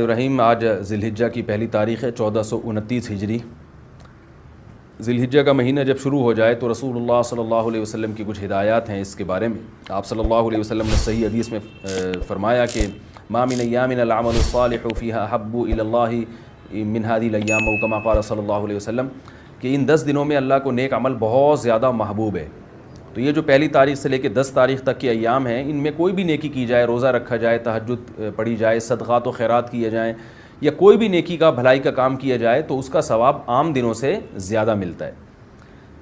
رحیم آج ذی الحجہ کی پہلی تاریخ ہے 1429 ہجری۔ ذی الحجہ کا مہینہ جب شروع ہو جائے تو رسول اللہ صلی اللہ علیہ وسلم کی کچھ ہدایات ہیں اس کے بارے میں۔ آپ صلی اللہ علیہ وسلم نے صحیح حدیث میں فرمایا کہ ما من ایام العمل الصالح فیہا احب الی اللہ من هذه الايام، او کما قال صلی اللہ علیہ وسلم، کہ ان 10 دنوں میں اللہ کو نیک عمل بہت زیادہ محبوب ہے۔ تو یہ جو پہلی تاریخ سے لے کے 10 تاریخ تک کے ایام ہیں، ان میں کوئی بھی نیکی کی جائے، روزہ رکھا جائے، تہجد پڑھی جائے، صدقات و خیرات کیے جائیں، یا کوئی بھی نیکی کا بھلائی کا کام کیا جائے تو اس کا ثواب عام دنوں سے زیادہ ملتا ہے۔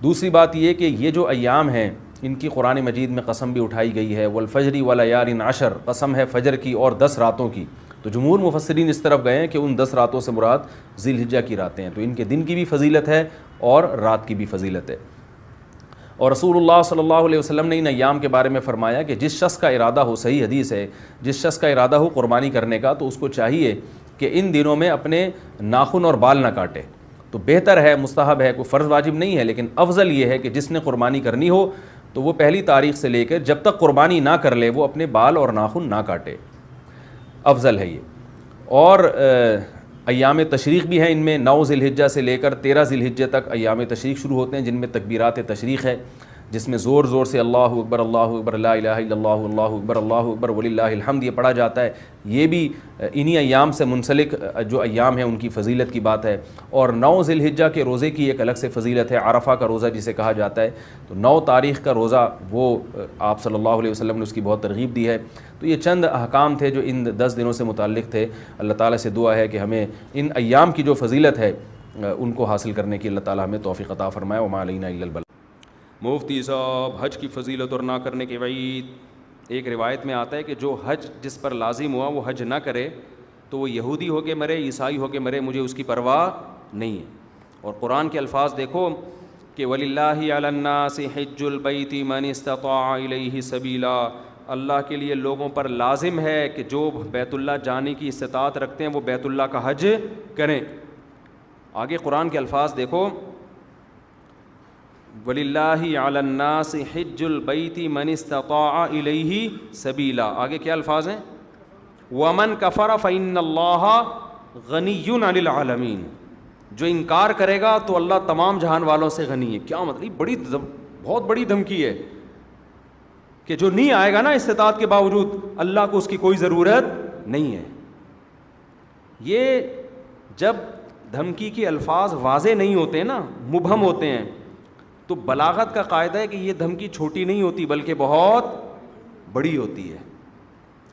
دوسری بات یہ کہ یہ جو ایام ہیں ان کی قرآن مجید میں قسم بھی اٹھائی گئی ہے، والفجر ولیال عشر، قسم ہے فجر کی اور 10 راتوں کی۔ تو جمہور مفسرین اس طرف گئے ہیں کہ ان 10 راتوں سے مراد ذی الحجہ کی راتیں ہیں، تو ان کے دن کی بھی فضیلت ہے اور رات کی بھی فضیلت ہے۔ اور رسول اللہ صلی اللہ علیہ وسلم نے ان ایام کے بارے میں فرمایا کہ جس شخص کا ارادہ ہو، صحیح حدیث ہے، جس شخص کا ارادہ ہو قربانی کرنے کا تو اس کو چاہیے کہ ان دنوں میں اپنے ناخن اور بال نہ کاٹے۔ تو بہتر ہے، مستحب ہے، کوئی فرض واجب نہیں ہے، لیکن افضل یہ ہے کہ جس نے قربانی کرنی ہو تو وہ پہلی تاریخ سے لے کر جب تک قربانی نہ کر لے وہ اپنے بال اور ناخن نہ کاٹے، افضل ہے یہ۔ اور ایام تشریق بھی ہیں ان میں، 9 ذی الحجہ سے لے کر 13 ذی الحجہ تک ایام تشریق شروع ہوتے ہیں، جن میں تکبیرات تشریق ہے، جس میں زور زور سے اللہ اکبر لا الہ الا اللہ اللہ اکبر وللہ الحمد یہ پڑھا جاتا ہے۔ یہ بھی انہی ایام سے منسلک جو ایام ہیں ان کی فضیلت کی بات ہے۔ اور 9 ذی الحجہ کے روزے کی ایک الگ سے فضیلت ہے، عرفہ کا روزہ جسے کہا جاتا ہے، تو 9 تاریخ کا روزہ وہ آپ صلی اللہ علیہ وسلم نے اس کی بہت ترغیب دی ہے۔ تو یہ چند احکام تھے جو ان 10 دنوں سے متعلق تھے۔ اللہ تعالیٰ سے دعا ہے کہ ہمیں ان ایام کی جو فضیلت ہے ان کو حاصل کرنے کی اللہ تعالیٰ ہمیں توفیق عطا فرمائے۔ وما علینا الا البلاغ۔ مفتی صاحب، حج کی فضیلت اور نہ کرنے کی وعید۔ ایک روایت میں آتا ہے کہ جو حج جس پر لازم ہوا وہ حج نہ کرے تو وہ یہودی ہو کے مرے، عیسائی ہو کے مرے، مجھے اس کی پرواہ نہیں ہے۔ اور قرآن کے الفاظ دیکھو کہ وَلِلَّهِ عَلَى النَّاسِ حِجُّ الْبَيْتِ مَنِ اسْتَطَاعَ إِلَيْهِ سَبِيلًا، اللہ کے لیے لوگوں پر لازم ہے کہ جو بیت اللہ جانے کی استطاعت رکھتے ہیں وہ بیت اللہ کا حج کریں۔ آگے قرآن کے الفاظ دیکھو، وَلِلَّهِ عَلَى النَّاسِ حِجُّ الْبَيْتِ مَنِ اسْتَطَاعَ إِلَيْهِ سَبِيلًا۔ آگے کیا الفاظ ہیں؟ وَمَنْ كَفَرَ فَإِنَّ اللَّهَ غَنِيٌّ عَنِ الْعَالَمِينَ، جو انکار کرے گا تو اللہ تمام جہان والوں سے غنی ہے۔ کیا مطلب؟ بہت بڑی دھمکی ہے کہ جو نہیں آئے گا نا استطاعت کے باوجود، اللہ کو اس کی کوئی ضرورت نہیں ہے۔ یہ جب دھمکی کے الفاظ واضح نہیں ہوتے نا، مبہم ہوتے ہیں، تو بلاغت کا قاعدہ ہے کہ یہ دھمکی چھوٹی نہیں ہوتی بلکہ بہت بڑی ہوتی ہے۔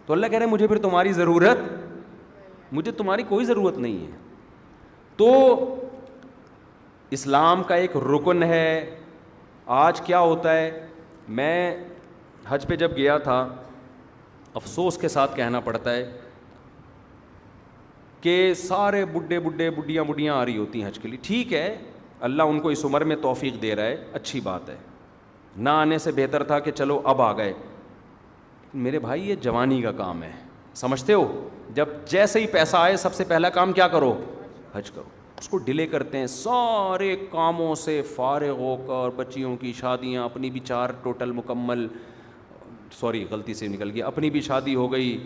تو اللہ کہہ رہے ہیں مجھے پھر تمہاری ضرورت، مجھے تمہاری کوئی ضرورت نہیں ہے۔ تو اسلام کا ایک رکن ہے۔ آج کیا ہوتا ہے، میں حج پہ جب گیا تھا، افسوس کے ساتھ کہنا پڑتا ہے کہ سارے بڈھیاں آ رہی ہوتی ہیں حج کے لیے۔ ٹھیک ہے، اللہ ان کو اس عمر میں توفیق دے رہا ہے، اچھی بات ہے، نہ آنے سے بہتر تھا کہ چلو اب آ گئے۔ میرے بھائی یہ جوانی کا کام ہے، سمجھتے ہو؟ جب جیسے ہی پیسہ آئے سب سے پہلا کام کیا کرو؟ حج کرو۔ اس کو ڈیلے کرتے ہیں، سارے کاموں سے فارغ ہو کر، بچیوں کی شادیاں، اپنی بھی 4 ٹوٹل مکمل، سوری غلطی سے نکل گیا، اپنی بھی شادی ہو گئی،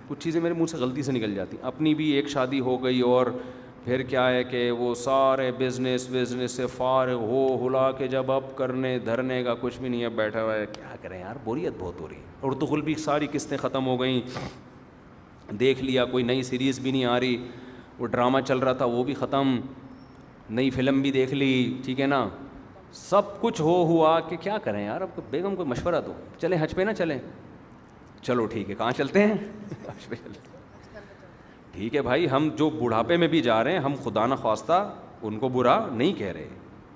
کچھ چیزیں میرے منہ سے غلطی سے نکل جاتی، اپنی بھی ایک شادی ہو گئی، اور پھر کیا ہے کہ وہ سارے بزنس سے فارغ ہو ہلا کے جب اب کرنے دھرنے کا کچھ بھی نہیں ہے، بیٹھا ہوا ہے۔ کیا کریں یار، بوریت بہت ہو رہی ہے۔ اردو غل بھی ساری قسطیں ختم ہو گئیں، دیکھ لیا، کوئی نئی سیریز بھی نہیں آ رہی، وہ ڈرامہ چل رہا تھا وہ بھی ختم، نئی فلم بھی دیکھ لی، ٹھیک ہے نا، سب کچھ ہوا کہ کیا کریں یار۔ اب بیگم کو مشورہ دو، چلیں حج پہ نہ چلیں؟ چلو ٹھیک ہے، کہاں چلتے ہیں؟ حج پہ چلتے ہیں۔ ٹھیک ہے بھائی، ہم جو بڑھاپے میں بھی جا رہے ہیں، ہم خدا نہ خواستہ ان کو برا نہیں کہہ رہے،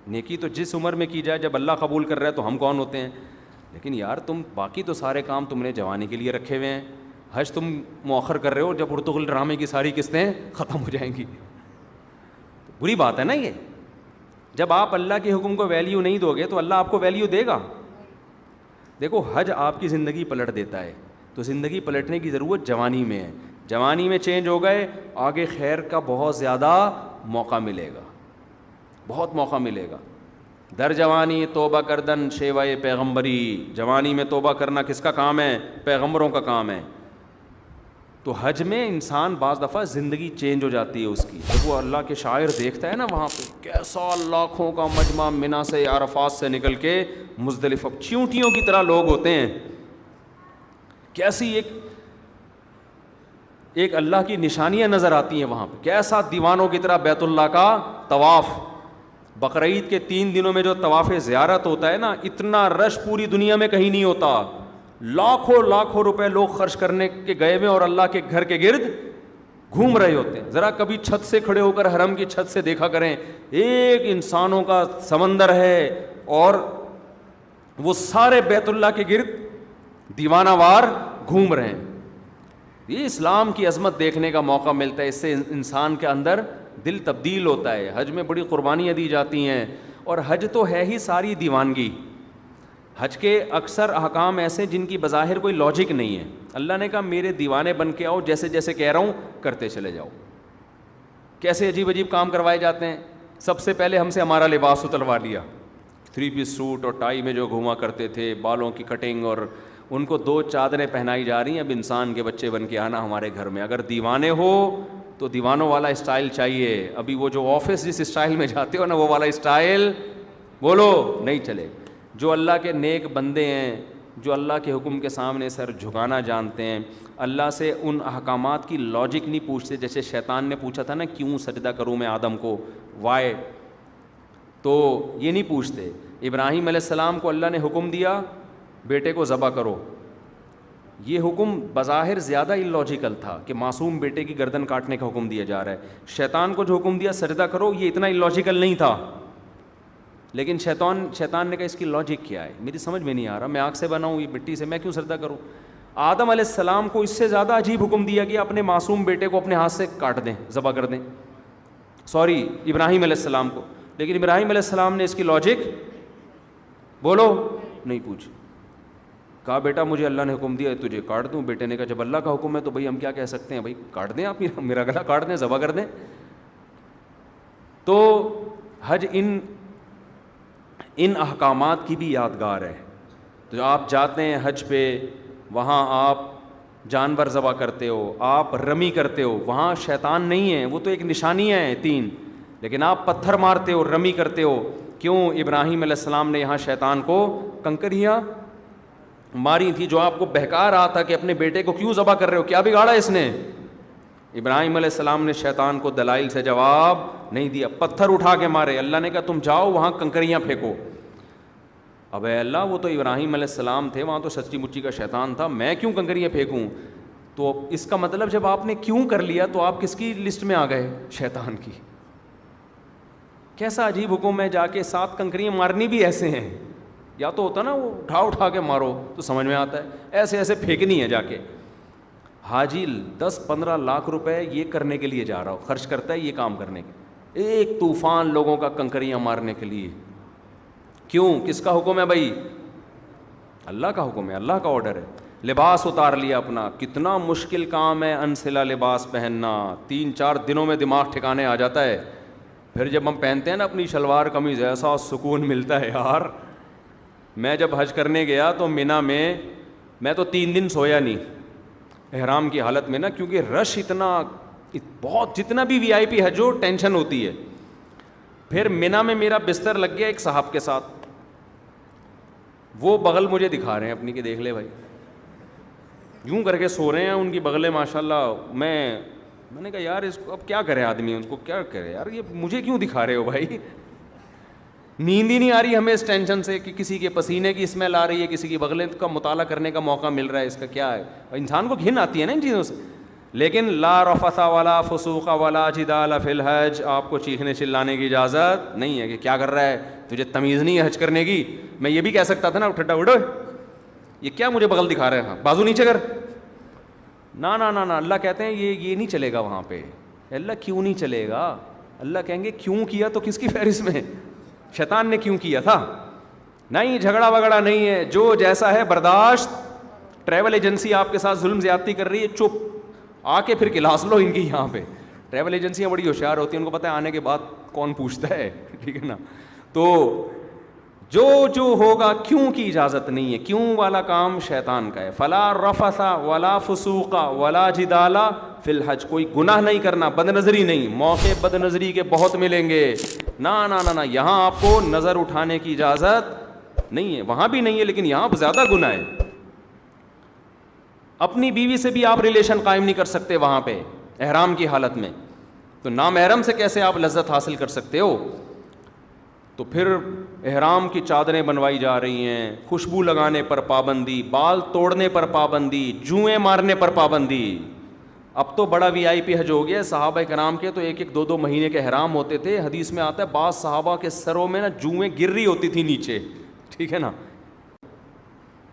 نیکی تو جس عمر میں کی جائے، جب اللہ قبول کر رہا ہے تو ہم کون ہوتے ہیں؟ لیکن یار تم باقی تو سارے کام تم نے جوانی کے لیے رکھے ہوئے ہیں، حج تم مؤخر کر رہے ہو جب ارطغرل ڈرامے کی ساری قسطیں ختم ہو جائیں گی۔ بری بات ہے نا یہ۔ جب آپ اللہ کے حکم کو ویلیو نہیں دو گے تو اللہ آپ کو ویلیو دے گا۔ دیکھو حج آپ کی زندگی پلٹ دیتا ہے، تو زندگی پلٹنے کی ضرورت جوانی میں ہے۔ جوانی میں چینج ہو گئے، آگے خیر کا بہت زیادہ موقع ملے گا، بہت موقع ملے گا۔ در جوانی توبہ کردن شیوائے پیغمبری، جوانی میں توبہ کرنا کس کا کام ہے؟ پیغمبروں کا کام ہے۔ تو حج میں انسان بعض دفعہ زندگی چینج ہو جاتی ہے اس کی. جب وہ اللہ کے شاعر دیکھتا ہے نا وہاں پہ کیسا لاکھوں کا مجمع منا سے عرفات سے نکل کے مزدلفہ چیونٹیوں کی طرح لوگ ہوتے ہیں, کیسی ایک اللہ کی نشانیاں نظر آتی ہیں وہاں پہ, کیسا دیوانوں کی طرح بیت اللہ کا طواف. بقرعید کے 3 دنوں میں جو طواف زیارت ہوتا ہے نا, اتنا رش پوری دنیا میں کہیں نہیں ہوتا. لاکھوں روپے لوگ خرچ کرنے کے گئے ہوئے اور اللہ کے گھر کے گرد گھوم رہے ہوتے ہیں. ذرا کبھی چھت سے کھڑے ہو کر حرم کی چھت سے دیکھا کریں, ایک انسانوں کا سمندر ہے اور وہ سارے بیت اللہ کے گرد دیوانہ وار گھوم رہے ہیں. یہ اسلام کی عظمت دیکھنے کا موقع ملتا ہے, اس سے انسان کے اندر دل تبدیل ہوتا ہے. حج میں بڑی قربانیاں دی جاتی ہیں, اور حج تو ہے ہی ساری دیوانگی. حج کے اکثر احکام ایسے جن کی بظاہر کوئی لاجک نہیں ہے. اللہ نے کہا میرے دیوانے بن کے آؤ, جیسے جیسے کہہ رہا ہوں کرتے چلے جاؤ. کیسے عجیب عجیب کام کروائے جاتے ہیں. سب سے پہلے ہم سے ہمارا لباس اتروا لیا, 3 پیس سوٹ اور ٹائی میں جو گھوما کرتے تھے, بالوں کی کٹنگ, اور ان کو 2 چادریں پہنائی جا رہی ہیں. اب انسان کے بچے بن کے آنا ہمارے گھر میں. اگر دیوانے ہو تو دیوانوں والا اسٹائل چاہیے. ابھی وہ جو آفس جس اسٹائل میں جاتے ہو نا, وہ والا اسٹائل بولو نہیں چلے. جو اللہ کے نیک بندے ہیں, جو اللہ کے حکم کے سامنے سر جھکانا جانتے ہیں, اللہ سے ان احکامات کی لاجک نہیں پوچھتے. جیسے شیطان نے پوچھا تھا نا کیوں سجدہ کروں میں آدم کو, وائے, تو یہ نہیں پوچھتے. ابراہیم علیہ السلام کو اللہ نے حکم دیا بیٹے کو ذبح کرو. یہ حکم بظاہر زیادہ اللاجیکل تھا کہ معصوم بیٹے کی گردن کاٹنے کا حکم دیا جا رہا ہے. شیطان کو جو حکم دیا سجدہ کرو, یہ اتنا اللاجیکل نہیں تھا. لیکن شیطان نے کہا اس کی لاجک کیا ہے, میری سمجھ میں نہیں آ رہا, میں آگ سے بنا ہوں, یہ مٹی سے, میں کیوں سجدہ کروں. آدم علیہ السلام کو اس سے زیادہ عجیب حکم دیا کہ اپنے معصوم بیٹے کو اپنے ہاتھ سے کاٹ دیں, ذبح کر دیں. ابراہیم علیہ السلام کو. لیکن ابراہیم علیہ السلام نے اس کی لاجک بولو نہیں پوچھی. کہا بیٹا مجھے اللہ نے حکم دیا تجھے کاٹ دوں. بیٹے نے کہا جب اللہ کا حکم ہے تو بھائی ہم کیا کہہ سکتے ہیں, بھائی کاٹ دیں, آپ میرا گلا کاٹ دیں, ذبح کر دیں. تو حج ان احکامات کی بھی یادگار ہے. تو آپ جاتے ہیں حج پہ, وہاں آپ جانور ذبح کرتے ہو, آپ رمی کرتے ہو, وہاں شیطان نہیں ہے, وہ تو ایک نشانیاں ہیں 3, لیکن آپ پتھر مارتے ہو, رمی کرتے ہو. کیوں؟ ابراہیم علیہ السلام نے یہاں شیطان کو کنکریاں ماری تھی, جو آپ کو بہکا رہا تھا کہ اپنے بیٹے کو کیوں ذبح کر رہے ہو, کیا بگاڑا اس نے. ابراہیم علیہ السلام نے شیطان کو دلائل سے جواب نہیں دیا, پتھر اٹھا کے مارے. اللہ نے کہا تم جاؤ وہاں کنکریاں پھینکو. اب اے اللہ وہ تو ابراہیم علیہ السلام تھے, وہاں تو سچی مچی کا شیطان تھا, میں کیوں کنکریاں پھینکوں. تو اس کا مطلب جب آپ نے کیوں کر لیا تو آپ کس کی لسٹ میں آ گئے, شیطان کی. کیسا عجیب حکم ہے, جا کے 7 کنکریاں مارنی بھی ایسے ہیں. یا تو ہوتا نا وہ اٹھا کے مارو تو سمجھ میں آتا ہے, ایسے ایسے پھینکنی ہے جا کے. حاجی 10-15 لاکھ روپے یہ کرنے کے لیے جا رہا ہو, خرچ کرتا ہے یہ کام کرنے کے, ایک طوفان لوگوں کا کنکریاں مارنے کے لیے. کیوں؟ کس کا حکم ہے بھائی؟ اللہ کا حکم ہے, اللہ کا آرڈر ہے. لباس اتار لیا اپنا, کتنا مشکل کام ہے انسلا لباس پہننا, 3-4 دنوں میں دماغ ٹھکانے آ جاتا ہے. پھر جب ہم پہنتے ہیں نا اپنی شلوار قمیض, ایسا سکون ملتا ہے یار. میں جب حج کرنے گیا تو مینا میں تو 3 دن سویا نہیں احرام کی حالت میں نا, کیونکہ رش اتنا بہت, جتنا بھی VIP حج ہو ٹینشن ہوتی ہے. پھر مینا میں میرا بستر لگ گیا ایک صاحب کے ساتھ, وہ بغل مجھے دکھا رہے ہیں اپنی کہ دیکھ لے بھائی, یوں کر کے سو رہے ہیں, ان کی بغلیں ماشاءاللہ. میں نے کہا یار اس کو اب کیا کرے آدمی, ان کو کیا کرے یار, یہ مجھے کیوں دکھا رہے ہو بھائی. نیند ہی نہیں آ رہی ہمیں اس ٹینشن سے کہ کسی کے پسینے کی اسمیل آ رہی ہے, کسی کی بغلیں کا مطالعہ کرنے کا موقع مل رہا ہے, اس کا کیا ہے. انسان کو گھن آتی ہے نا ان چیزوں سے. لیکن لا رفث ولا فسوق ولا جدال فی الحج, آپ کو چیخنے چلانے کی اجازت نہیں ہے کہ کیا کر رہا ہے, تجھے تمیز نہیں ہے حج کرنے کی. میں یہ بھی کہہ سکتا تھا نا ٹھٹا اڑو, یہ کیا مجھے بغل دکھا رہے ہیں, بازو نیچے کر. نا نا نا نا, اللہ کہتے ہیں یہ نہیں چلے گا وہاں پہ. اللہ کیوں نہیں چلے گا؟ اللہ کہیں گے کیوں کیا تو کس کی فہرست میں, شیطان نے کیوں کیا تھا. نہیں جھگڑا وگڑا نہیں ہے, جو جیسا ہے برداشت. ٹریول ایجنسی آپ کے ساتھ ظلم زیادتی کر رہی ہے, چپ, آ کے پھر کلاس لو ان کی. یہاں پہ ٹریول ایجنسیاں بڑی ہوشیار ہوتی ہیں, ان کو پتہ ہے آنے کے بعد کون پوچھتا ہے, ٹھیک ہے نا. تو جو ہوگا کیوں کی اجازت نہیں ہے, کیوں والا کام شیطان کا ہے. فلا رفث ولا فسوق ولا جدال فی الحج, کوئی گناہ نہیں کرنا, بد نظری نہیں. موقع بد نظری کے بہت ملیں گے, نا نا نا نا, یہاں آپ کو نظر اٹھانے کی اجازت نہیں ہے. وہاں بھی نہیں ہے لیکن یہاں زیادہ گناہ ہے. اپنی بیوی سے بھی آپ ریلیشن قائم نہیں کر سکتے وہاں پہ احرام کی حالت میں, تو نامحرم سے کیسے آپ لذت حاصل کر سکتے ہو؟ تو پھر احرام کی چادریں بنوائی جا رہی ہیں, خوشبو لگانے پر پابندی, بال توڑنے پر پابندی, جوئیں مارنے پر پابندی. اب تو بڑا وی آئی پی حج ہو گیا. صحابہ کرام کے تو 1-2 مہینے کے احرام ہوتے تھے. حدیث میں آتا ہے بعض صحابہ کے سروں میں نا جوئیں گر رہی ہوتی تھی نیچے, ٹھیک ہے نا.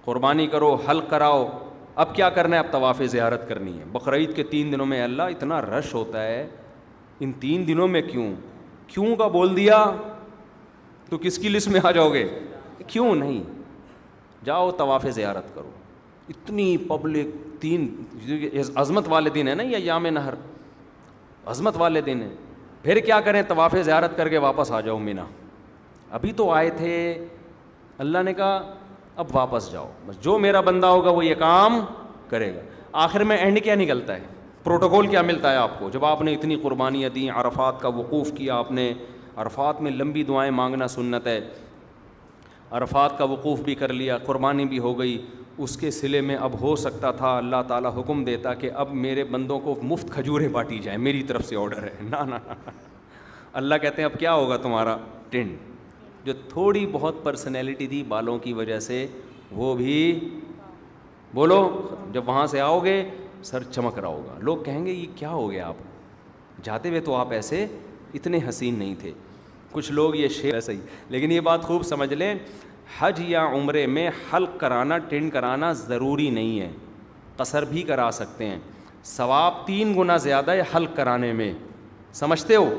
قربانی کرو, حلق کراؤ. اب کیا کرنا ہے؟ اب طواف زیارت کرنی ہے. بقرعید کے 3 دنوں میں اللہ اتنا رش ہوتا ہے, ان 3 دنوں میں کیوں کا بول دیا تو کس کی لسٹ میں آ جاؤ گے؟ کیوں نہیں, جاؤ طواف زیارت کرو. اتنی پبلک, 3 عظمت والے دن ہے نا یہ ایام نہر, عظمت والے دن ہیں. پھر کیا کریں؟ طواف زیارت کر کے واپس آ جاؤ مینا. ابھی تو آئے تھے, اللہ نے کہا اب واپس جاؤ, بس جو میرا بندہ ہوگا وہ یہ کام کرے گا. آخر میں اینڈ کیا نکلتا ہے؟ پروٹوکول کیا ملتا ہے آپ کو؟ جب آپ نے اتنی قربانیاں دیں, عرفات کا وقوف کیا آپ نے, عرفات میں لمبی دعائیں مانگنا سنت ہے, عرفات کا وقوف بھی کر لیا, قربانی بھی ہو گئی, اس کے صلے میں اب ہو سکتا تھا اللہ تعالیٰ حکم دیتا کہ اب میرے بندوں کو مفت کھجوریں بانٹی جائیں, میری طرف سے آرڈر ہے. نا, اللہ کہتے ہیں اب کیا ہوگا تمہارا ٹینٹ. جو تھوڑی بہت پرسنالٹی تھی بالوں کی وجہ سے وہ بھی بولو, جب وہاں سے آؤ گے سر چمک رہا ہوگا. لوگ کہیں گے یہ کیا ہو گیا, آپ جاتے ہوئے تو آپ ایسے اتنے حسین نہیں تھے. کچھ لوگ یہ شعر ایسا ہی, لیکن یہ بات خوب سمجھ لیں, حج یا عمرے میں حلق کرانا, ٹینٹ کرانا ضروری نہیں ہے, قصر بھی کرا سکتے ہیں. ثواب 3 گنا زیادہ ہے حلق کرانے میں, سمجھتے ہو.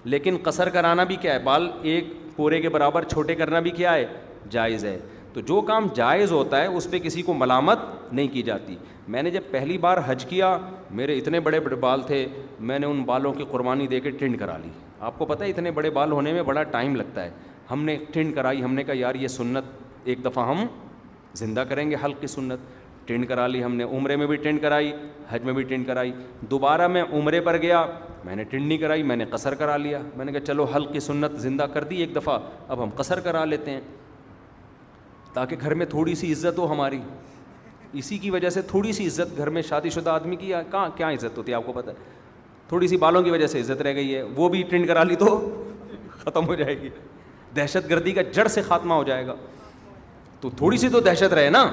لیکن قصر کرانا بھی کیا ہے, بال ایک پورے کے برابر چھوٹے کرنا بھی کیا ہے, جائز ہے. تو جو کام جائز ہوتا ہے اس پہ کسی کو ملامت نہیں کی جاتی. میں نے جب پہلی بار حج کیا, میرے اتنے بڑے بڑے بال تھے, میں نے ان بالوں کی قربانی دے کے ٹینٹ کرا لی. آپ کو پتہ ہے اتنے بڑے بال ہونے میں بڑا ٹائم لگتا ہے. ہم نے ٹینٹ کرائی, ہم نے کہا یار یہ سنت ایک دفعہ ہم زندہ کریں گے, حلق کی سنت. ٹینٹ کرا لی ہم نے, عمرے میں بھی ٹینٹ کرائی, حج میں بھی ٹینٹ کرائی. دوبارہ میں عمرے پر گیا, میں نے ٹینٹ نہیں کرائی, میں نے قصر کرا لیا. میں نے کہا چلو حلق کی سنت زندہ کر دی ایک دفعہ, اب ہم قصر کرا لیتے ہیں تاکہ گھر میں تھوڑی سی عزت ہو ہماری. اسی کی وجہ سے تھوڑی سی عزت گھر میں شادی شدہ آدمی کی کہاں کیا عزت ہوتی ہے آپ کو پتہ ہے. تھوڑی سی بالوں کی وجہ سے عزت رہ گئی ہے, وہ بھی ٹینٹ کرا لی تو ختم ہو جائے گی, دہشت گردی کا جڑ سے خاتمہ ہو جائے گا. تو تھوڑی سی تو دہشت رہے نا,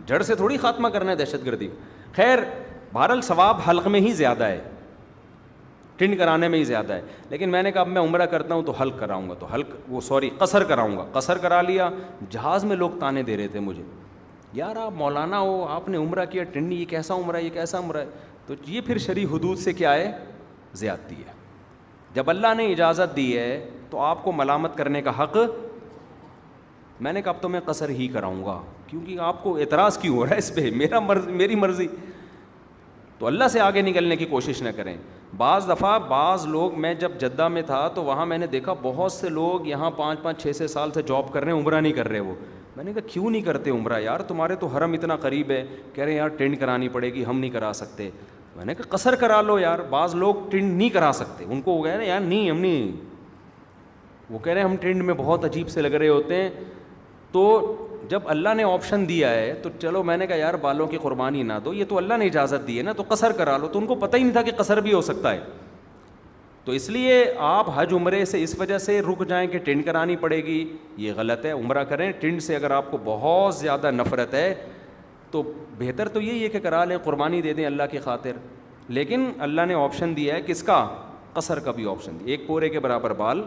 جڑ سے تھوڑی خاتمہ کرنا ہے دہشت گردی. خیر بہرحال ثواب حلق میں ہی زیادہ ہے, ٹینٹ کرانے میں ہی زیادہ ہے. لیکن میں نے کہا اب میں عمرہ کرتا ہوں تو حلق کراؤں گا, تو قصر کراؤں گا. قصر کرا لیا. جہاز میں لوگ تانے دے رہے تھے مجھے, یار آپ مولانا ہو, آپ نے عمرہ کیا, ٹینٹ یہ کیسا عمرہ ہے, یہ کیسا عمرہ ہے. تو یہ پھر شرعی حدود سے کیا ہے, زیادتی ہے. جب اللہ نے اجازت دی ہے تو آپ کو ملامت کرنے کا حق. میں نے کہا اب تو میں قصر ہی کراؤں گا, کیونکہ آپ کو اعتراض کیوں ہو رہا ہے اس پہ, میری مرضی. تو اللہ سے آگے نکلنے کی کوشش نہ کریں. بعض دفعہ بعض لوگ, میں جب جدہ میں تھا تو وہاں میں نے دیکھا بہت سے لوگ یہاں 5-6 سال سے جاب کر رہے ہیں, عمرہ نہیں کر رہے. وہ میں نے کہا کیوں نہیں کرتے عمرہ یار, تمہارے تو حرم اتنا قریب ہے. کہہ رہے ہیں یار ٹینٹ کرانی پڑے گی, ہم نہیں کرا سکتے. میں نے کہا قصر کرا لو یار. بعض لوگ ٹینٹ نہیں کرا سکتے, ان کو ہو گیا نا یار نہیں ہم نہیں, وہ کہہ رہے ہیں ہم ٹینٹ میں بہت عجیب سے لگ رہے ہوتے ہیں. تو جب اللہ نے آپشن دیا ہے تو چلو, میں نے کہا یار بالوں کی قربانی نہ دو, یہ تو اللہ نے اجازت دی ہے نا, تو قصر کرا لو. تو ان کو پتہ ہی نہیں تھا کہ قصر بھی ہو سکتا ہے. تو اس لیے آپ حج عمرے سے اس وجہ سے رک جائیں کہ ٹینٹ کرانی پڑے گی, یہ غلط ہے. عمرہ کریں ٹینٹ سے. اگر آپ کو بہت زیادہ نفرت ہے تو بہتر تو یہی ہے کہ کرا لیں, قربانی دے دیں اللہ کی خاطر. لیکن اللہ نے آپشن دیا ہے کس کا, قصر کا بھی آپشن دیا. 1 پورے کے برابر بال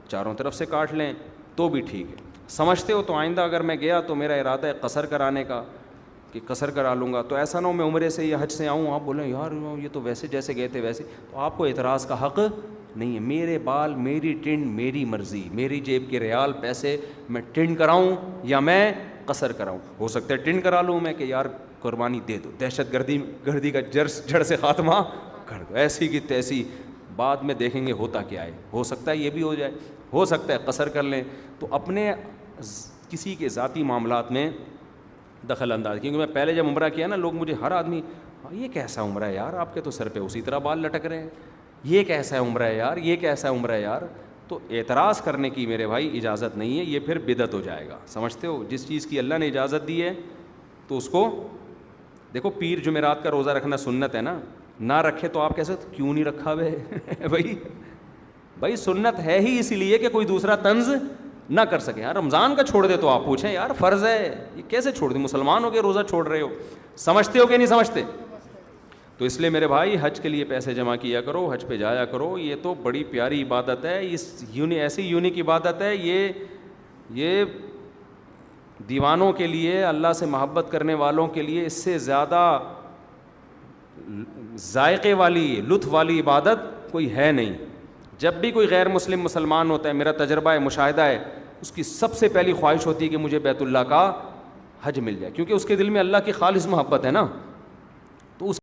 چاروں طرف سے کاٹ لیں تو بھی ٹھیک ہے. سمجھتے ہو؟ تو آئندہ اگر میں گیا تو میرا ارادہ ہے قصر کرانے کا, کہ قصر کرا لوں گا. تو ایسا نہ ہو میں عمرے سے یا حج سے آؤں, آپ بولیں یار یہ تو ویسے جیسے گئے تھے ویسے, تو آپ کو اعتراض کا حق نہیں ہے. میرے بال, میری ٹینٹ, میری مرضی, میری جیب کے ریال پیسے, میں ٹینٹ کراؤں یا میں قصر کراؤں. ہو سکتا ہے ٹینٹ کرا لوں میں کہ یار قربانی دے دو, دہشت گردی کا جڑ سے خاتمہ کر دو, ایسی کی تیسی, بعد میں دیکھیں گے ہوتا کیا ہے. ہو سکتا ہے یہ بھی ہو جائے, ہو سکتا ہے قصر کر لیں. تو اپنے کسی کے ذاتی معاملات میں دخل انداز. کیونکہ میں پہلے جب عمرہ کیا نا، لوگ مجھے ہر آدمی یہ کیسا عمرہ ہے یار، آپ کے تو سر پہ اسی طرح بال لٹک رہے ہیں، یہ کیسا ہے عمرہ ہے یار، یہ کیسا ہے عمرہ ہے یار. تو اعتراض کرنے کی میرے بھائی اجازت نہیں ہے، یہ پھر بدعت ہو جائے گا. سمجھتے ہو؟ جس چیز کی اللہ نے اجازت دی ہے تو اس کو دیکھو. پیر جمعرات کا روزہ رکھنا سنت ہے نا، نہ رکھے تو آپ کیسے کیوں نہیں رکھا بھائی بھائی سنت ہے ہی اسی لیے کہ کوئی دوسرا طنز نہ کر سکے. یار رمضان کا چھوڑ دے تو آپ پوچھیں یار فرض ہے، یہ کیسے چھوڑ دیں؟ مسلمان ہو کے روزہ چھوڑ رہے ہو. سمجھتے ہو کہ نہیں سمجھتے؟ تو اس لیے میرے بھائی حج کے لیے پیسے جمع کیا کرو، حج پہ جایا کرو. یہ تو بڑی پیاری عبادت ہے، اس ایسی یونیک عبادت ہے. یہ دیوانوں کے لیے، اللہ سے محبت کرنے والوں کے لیے اس سے زیادہ ذائقے والی، لطف والی عبادت کوئی ہے نہیں. جب بھی کوئی غیر مسلم مسلمان ہوتا ہے، میرا تجربہ ہے، مشاہدہ ہے، اس کی سب سے پہلی خواہش ہوتی ہے کہ مجھے بیت اللہ کا حج مل جائے، کیونکہ اس کے دل میں اللہ کی خالص محبت ہے نا. تو اس